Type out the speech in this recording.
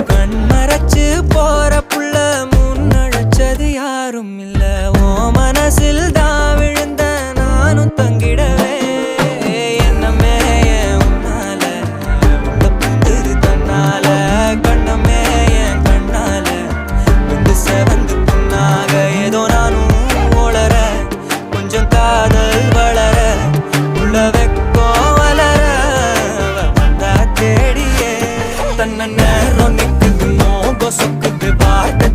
கண்மறைச்சு போற புள்ள முன்னழைச்சது யாரும் இல்ல. ஓ மனசில் தான் விழுந்த நானும் தங்கிடவே என்னமே உன்னால உள்ள புந்துரு தன்னால கண்ணமே என் கண்ணால வந்து செவந்து புண்ணாக ஏதோ நானும் ஓளற கொஞ்சம் காதல் வளர உள்ள வெக்கோ வளர வந்தா தேடியே தன்ன நேரம் நிக்குது மோகம் சொக்குது பாட்டு